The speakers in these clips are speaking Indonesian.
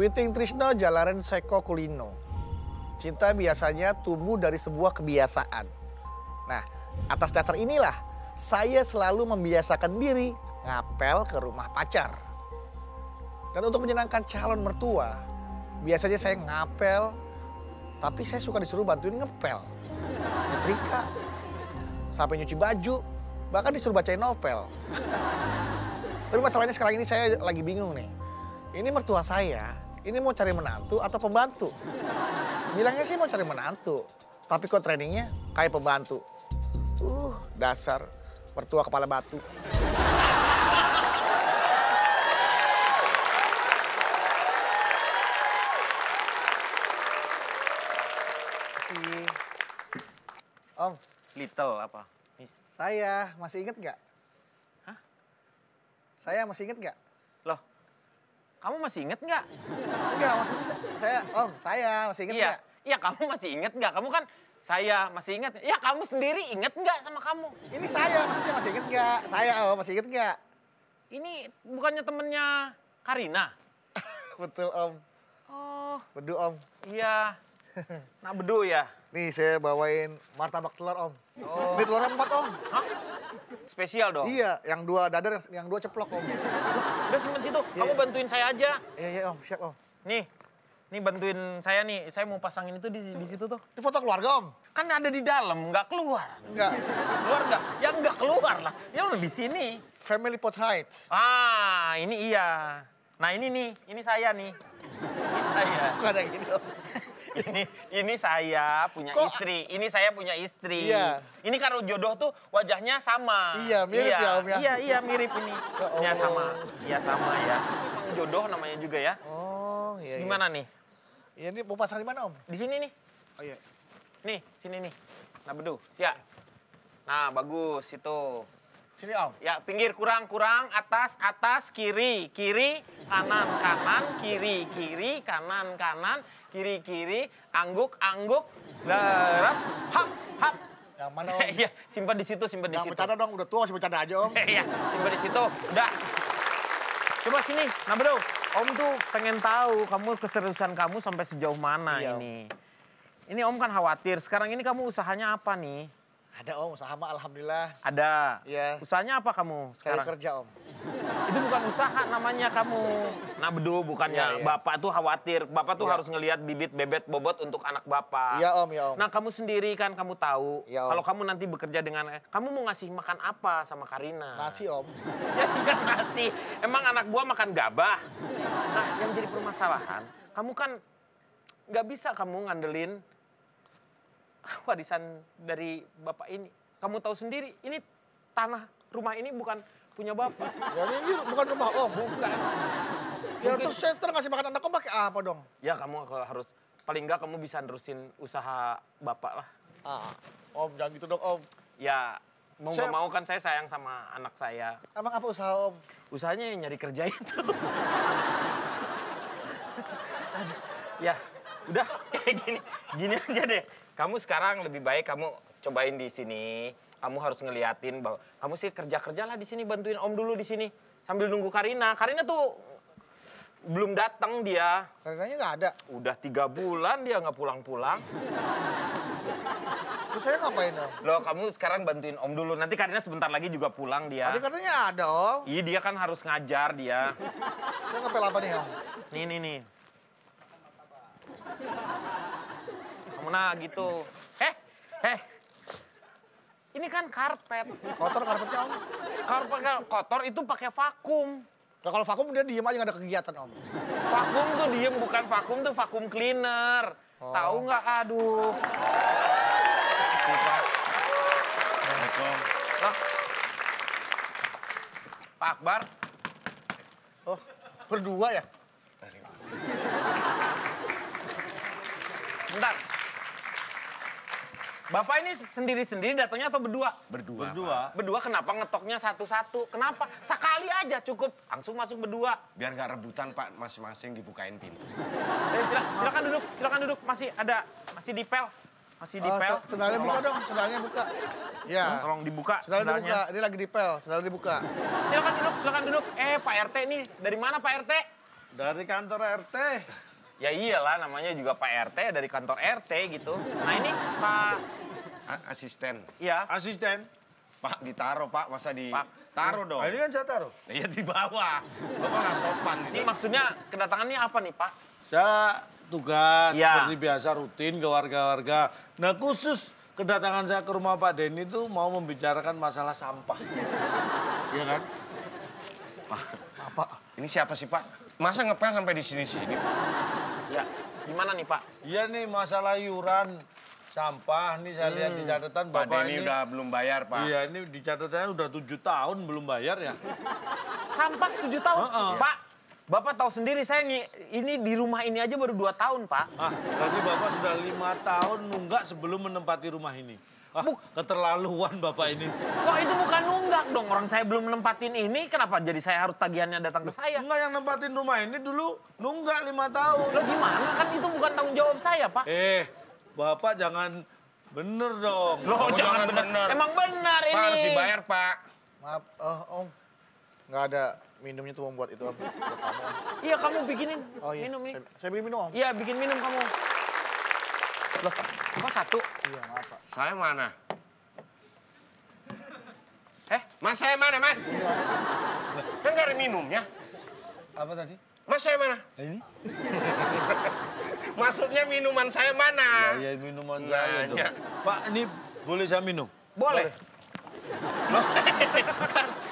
Witing Trisno Jalaren Seko Kulino. Cinta biasanya tumbuh dari sebuah kebiasaan. Nah, atas dasar inilah saya selalu membiasakan diri ngapel ke rumah pacar. Dan untuk menyenangkan calon mertua, biasanya saya ngapel, tapi saya suka disuruh bantuin ngepel, nyetrika, sampai nyuci baju, bahkan disuruh bacain novel. Tapi masalahnya sekarang ini saya lagi bingung nih. Ini mertua saya, ini mau cari menantu atau pembantu? Bilangnya sih mau cari menantu, tapi kok trainingnya kayak pembantu. Dasar mertua kepala batu. Om. Little apa? Saya masih inget nggak? Hah? Saya masih inget nggak? Loh, kamu masih inget nggak? Enggak, maksudnya saya masih inget nggak? Iya, kamu masih inget nggak? Kamu kan saya masih inget. Ya, kamu sendiri inget nggak sama kamu? Ini saya, maksudnya masih inget nggak? Saya, masih inget nggak? Ini bukannya temennya Karina? Betul, Om. Oh, Bedu, Om. iya. Nah, bedu ya? Nih, saya bawain martabak telur, Om. Oh. Ini telurnya 4, Om. Hah? Spesial dong? Iya, yang 2 dadar, yang 2 ceplok, Om. Udah simpen situ, kamu bantuin saya aja. Iya, Om. Siap, Om. Nih bantuin saya nih. Saya mau pasangin itu di situ tuh. Ini foto keluarga, Om? Kan ada di dalam, nggak keluar. Enggak. Keluar nggak? Ya nggak keluar lah. Ya udah di sini. Family portrait. Ah, ini iya. Nah ini nih, ini saya nih. Ini saya. Bukan yang gini, Om. Ini saya punya istri. Ini saya punya istri. Iya. Ini kalau jodoh tuh wajahnya sama. Iya, mirip ya, Om, ya? Iya, mirip ini. Ya sama. Iya sama ya. Emang jodoh namanya juga ya. Oh, iya. Gimana nih? Iya, ini mau pasang di mana, Om? Di sini nih. Oh, iya. Nih, sini nih. Nah, bedu. Siap. Nah, bagus itu. Sini, Om. Ya, pinggir kurang, atas, kiri, kanan, kiri, kanan, kiri, angguk, lerap, hap. Yang mana, Om? Iya, simpan di situ. Jangan bercanda dong, udah tua masih bercanda aja, Om. Iya, simpan di situ. Udah. Coba sini, nah bedu. Om tuh pengen tahu kamu keseriusan kamu sampai sejauh mana Iya, ini. Ini Om kan khawatir. Sekarang ini kamu usahanya apa nih? Ada, Om, usaha mah alhamdulillah. Ada. Iya. Usahanya apa kamu Cari sekarang? kerja, Om. Itu bukan usaha namanya kamu. Nah bedu, bukannya Iya. Bapak tuh khawatir. Bapak tuh Iya. harus ngelihat bibit bebet bobot untuk anak Bapak. Iya, Om, ya, Om. Nah kamu sendiri kan kamu tahu. Iya, Om. Kalau kamu nanti bekerja dengan... Kamu mau ngasih makan apa sama Karina? Nasi, Om. Ya iya nasi. Emang anak gua makan gabah? Nah yang jadi permasalahan, kamu kan nggak bisa kamu ngandelin warisan dari Bapak ini. Kamu tahu sendiri, ini tanah rumah ini bukan punya Bapak. Ya, ini bukan rumah, Om. Bukan. Ya, terus saya ntar ngasih makan anak, Om, pakai apa dong? Ya kamu harus, paling nggak kamu bisa nerusin usaha Bapak lah. Om, jangan gitu dong, Om. Ya mau nggak mau kan saya sayang sama anak saya. Emang apa usaha, Om? Usahanya nyari kerja itu. Ya, udah kayak gini aja deh. Kamu sekarang lebih baik kamu cobain di sini. Kamu harus ngeliatin bahwa kamu sih kerja lah di sini, bantuin Om dulu di sini sambil nunggu Karina. Karina tuh belum datang dia. Karinanya nggak ada. Udah 3 bulan dia nggak pulang-pulang. Terus saya ngapain, Om? Loh, kamu sekarang bantuin Om dulu. Nanti Karina sebentar lagi juga pulang dia. Tadi katanya ada, Om. Iya, dia kan harus ngajar dia. Saya ngapel apa nih, Om? Nih. Kamu nah gitu. Ini kan karpet. Kotor karpetnya, Om. Karpet kotor itu pakai vakum. Nah, kalau vakum dia diem aja nggak ada kegiatan, Om. Vakum tuh diem, bukan vakum tuh vakum cleaner. Tahu nggak? Aduh. Makasih, Pak. Assalamualaikum. Loh. Pak Akbar. Oh, berdua ya? Bentar. Bapak ini sendiri-sendiri datangnya atau berdua? Berdua. Berdua kenapa ngetoknya satu-satu? Kenapa? Sekali aja cukup. Langsung masuk berdua. Biar nggak rebutan, Pak. Masing-masing dibukain pintu. Silakan duduk. Masih dipel. Sendalnya buka dong, sendalnya buka. Ya. Tolong dibuka Sendalnya sendalnya. dibuka, ini lagi dipel, sendalnya dibuka. Silakan duduk. Pak RT nih, dari mana Pak RT? Dari kantor RT. Ya iyalah, namanya juga Pak RT dari kantor RT gitu. Nah ini Pak, Asisten. ya Asisten. Pak, ditaruh Pak, masa Pak. ditaruh dong? Nah, ini kan saya taruh. Iya di bawah. Bapak nggak sopan ini gitu. maksudnya kedatangannya apa nih Pak? Saya tugas Ya. seperti biasa rutin ke warga-warga. Nah khusus kedatangan saya ke rumah Pak Denny itu mau membicarakan masalah sampah. Iya kan? Pak, ini siapa sih Pak? Masa ngepel sampai di sini-sini? Ya, gimana nih Pak? Iya nih masalah iuran sampah nih saya lihat di catatan Pak Bapak Denny ini. udah belum bayar Pak. Iya ini di catatannya udah 7 tahun belum bayar ya. Sampah 7 tahun? Heeh. Pak, Bapak tahu sendiri saya ini di rumah ini aja baru 2 tahun Pak. Ah, berarti Bapak sudah 5 tahun nunggak sebelum menempati rumah ini. Ah, keterlaluan Bapak ini. Kok itu bukan nunggak dong? Orang saya belum nempatin ini, kenapa jadi saya harus tagihannya datang ke saya? Enggak yang nempatin rumah ini dulu nunggak 5 tahun. Loh gimana? Kan itu bukan tanggung jawab saya Pak. Bapak jangan bener dong. Loh Kamu jangan jangan benar. bener. Emang benar ini. Pak harus dibayar Pak. Maaf, Om. Nggak ada minumnya tuh Om buat itu Om. Buat kamu, Om. Iya kamu bikinin Oh iya, minum nih. saya bikin minum Om. Iya bikin minum kamu. Loh kok satu? Iya, maaf Pak. Saya mana? Mas Saya mana Mas? Kan nggak ada minumnya. Apa tadi? Mas saya mana? Ini? Maksudnya minuman saya mana? Ya minuman saya dong. Nanya. Pak ini boleh saya minum? boleh. Loh,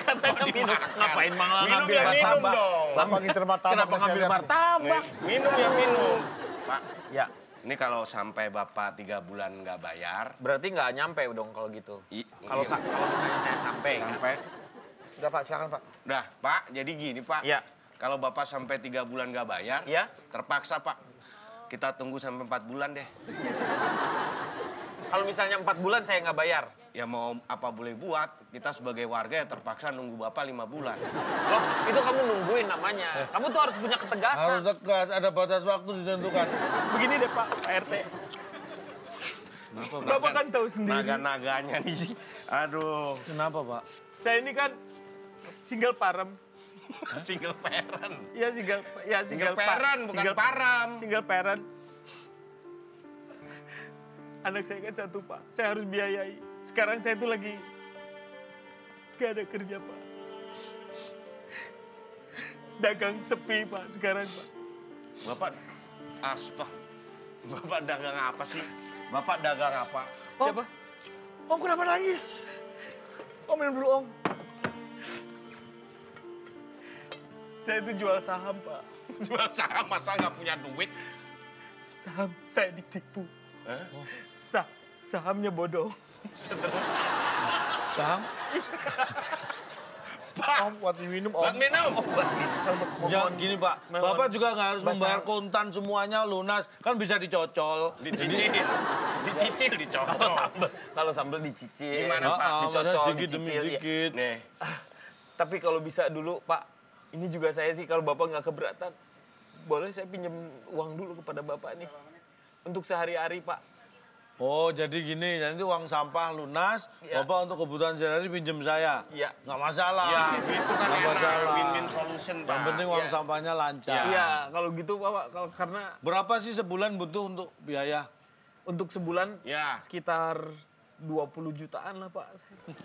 katanya minum. Ngapain malah Minum ngambil ya minum martabak? dong. Bapak ngincer martabak Kenapa nih, saya ngambil lihat nih. martabak? Minum ya minum. Pak, Ya, ini kalau sampai Bapak 3 bulan nggak bayar, berarti nggak nyampe dong kalau gitu. Kalau iya. kalau misalnya saya sampai. kan? sampai, Udah Pak, silakan Pak. dah Pak, jadi gini Pak. Iya. Kalau Bapak sampai 3 bulan nggak bayar, Iya. terpaksa Pak. Kita tunggu sampai 4 bulan deh. Kalau misalnya 4 bulan saya nggak bayar. Ya mau apa boleh buat, kita sebagai warga ya terpaksa nunggu Bapak 5 bulan. Loh, itu kamu nungguin namanya. Kamu tuh harus punya ketegasan. Harus tegas, ada batas waktu ditentukan. Begini deh Pak RT. Bapak kan tahu sendiri. Naga-naganya nih. Aduh, Kenapa Pak? Saya ini kan single parent. single parent. Iya Single parent, bukan param. Single parent. Anak saya kan 1 Pak. Saya harus biayai. Sekarang saya tuh lagi gak ada kerja Pak. Dagang sepi Pak sekarang Pak. Bapak, Bapak dagang apa sih? Bapak dagang apa? Siapa? Om kenapa nangis? Om minum dulu Om. Saya itu jual saham Pak. Jual saham masa nggak punya duit? Saham saya ditipu. Hah? Sahamnya bodoh. Saham? Om buat diminum Om. Buat minum? Ya gini Pak, Bapak juga nggak harus membayar kontan semuanya lunas. Kan bisa dicocol. Dicicil. Dicicil, dicocol. Kalau sambel dicicil. Gimana, Pak? Dicocol, sedikit demi dicicil, iya. sedikit. Nih, Tapi kalau bisa dulu Pak, ini juga saya sih kalau Bapak nggak keberatan, boleh saya pinjam uang dulu kepada Bapak nih. Untuk sehari-hari Pak. Oh jadi gini, nanti uang sampah lunas, Iya. Bapak untuk kebutuhan sehari-hari pinjem saya. Iya. Nggak masalah. ya gitu kan Nggak enak. masalah. Win-win solution, Pak. Yang penting uang Iya. sampahnya lancar. Iya, kalau gitu Bapak, karena Berapa sih sebulan butuh untuk biaya? untuk sebulan Ya. sekitar 20 jutaan lah Pak. Lebih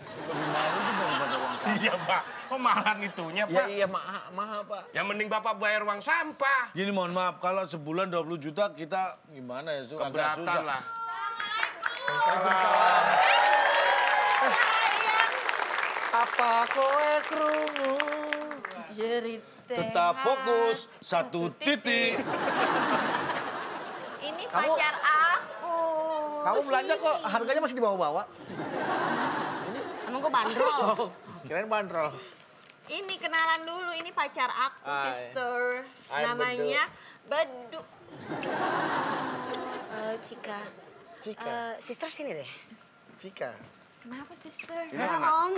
mahal itu daripada uang sampah. Iya, Pak. Kok mahalan itunya, Ya Pak? iya mahal Pak. Yang mending Bapak bayar uang sampah. Gini mohon maaf, kalau sebulan 20 juta kita gimana ya? Su? Agak Keberatan susah. lah. Apa kowe krungu? Tetap fokus, satu titik. Ini pacar aku. Kamu belanja kok harganya masih dibawa-bawa? Emang gue bandrol. Kirain bandrol. Ini kenalan dulu, ini pacar aku, Hai. sister. Hai, Namanya Bedu. Cika. Cika. Sister sini deh. Cika. Kenapa sister? Halo Om.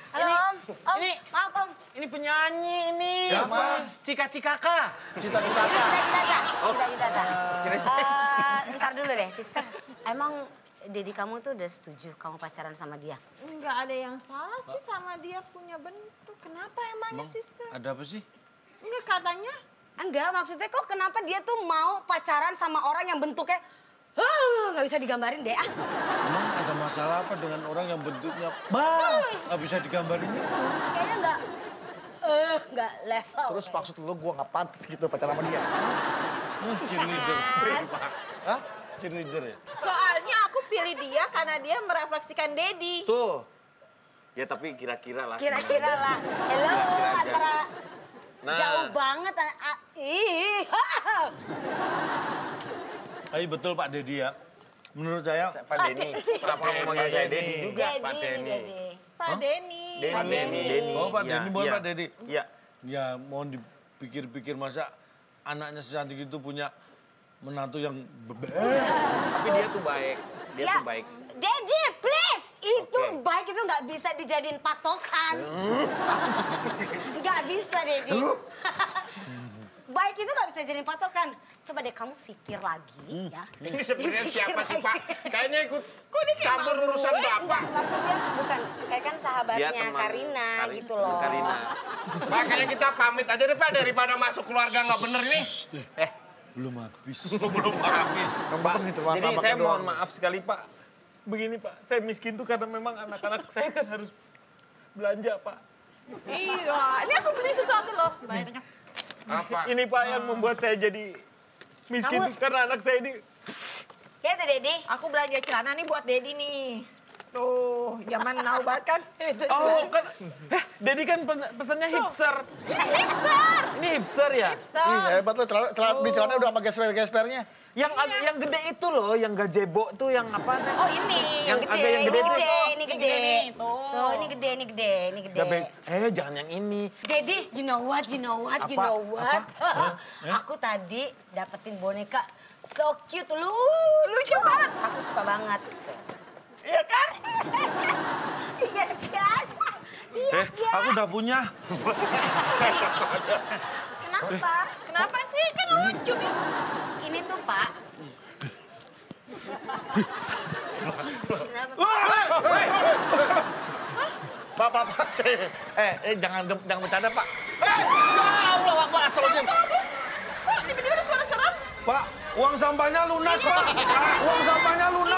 Halo Om. Om, ini- maaf Om. Ini penyanyi ini. Siapa? Cika-cikaka. Cita-cita. Cita-cita. Cita-cita. Ntar dulu deh, sister. Emang Dedi kamu tuh udah setuju kamu pacaran sama dia? Enggak ada yang salah sih sama dia punya bentuk. Kenapa emangnya sister? Ada apa sih? Enggak katanya Enggak, maksudnya kok kenapa dia tuh mau pacaran sama orang yang bentuknya nggak bisa digambarin deh. Emang ada masalah apa dengan orang yang bentuknya nggak bisa digambarin? Kayaknya nggak level. Terus maksud lu gue nggak pantas gitu pacaran sama dia? Cheerleader. Hah? Cheerleader ya? Soalnya aku pilih dia karena dia merefleksikan Dedi. Tuh. Ya tapi kira-kira lah. Kira-kira lah. Hello, Kira-kira aja. antara Nah. jauh banget. Tapi betul Pak Dedi ya. Menurut saya Pak Denny. Kenapa kamu manggil saya Denny juga? Pak Denny. Pak Denny. Pak Denny. Oh, Pak Iya, Denny, bukan iya. Pak Dedi. Iya. Ya mohon dipikir-pikir masa anaknya secantik itu punya menantu yang Tapi dia tuh baik. Dia Ya, tuh baik. Dedi, please. Itu Oke. baik itu nggak bisa dijadiin patokan. Nggak bisa, Dedi. Baik itu nggak bisa jadiin patokan. Coba deh kamu pikir lagi ya. Ini sebenarnya Dipikir siapa sih lagi. Pak? Kayaknya ikut campur urusan Bapak. Enggak, maksudnya bukan. Saya kan Dia sahabatnya teman Karina gitu loh. Karina. Pak, kayaknya kita pamit aja deh Pak daripada masuk keluarga nggak bener ini. belum habis. Belum habis. Pak, gitu, jadi martabaknya saya doang. mohon maaf sekali Pak. Begini Pak, saya miskin tuh karena memang anak-anak saya kan harus belanja Pak. Iya, ini aku beli sesuatu loh. Bayarnya. Apa? Ini Pak yang membuat saya jadi miskin Kamu- karena anak saya ini. Ya tuh, Dedi. Aku belanja celana nih buat Dedi nih. Tuh, zaman now banget kan. Itu Oh kan, Dedi kan pesannya hipster. hipster. Ini hipster ya? Hipster. Ih, hebat lo, di celana udah sama gesper-gespernya. Yang gede itu loh, yang gazebo tuh yang apa? Oh ini, yang Yang gede, agak yang gede ini tuh. gede, ini Ini gede. gede nih, tuh. Tuh, ini gede, ini gede, ini gede. Jangan yang ini. Dedi, you know what, you know what, you Apa? know what? Aku tadi dapetin boneka so cute, lucu banget. Aku suka banget. Iya kan? Iya kan? Iya kan? Aku udah punya. Kenapa? Kenapa sih? Kan lucu nih. Ini tuh, Pak. Kenapa? Pak, saya... Jangan bercanda Pak. Ya Allah, Akbar, astagfirullahaladzim. Kok tiba-tiba ada suara serem? Pak, uang sampahnya lunas Pak. Uang sampahnya lunas.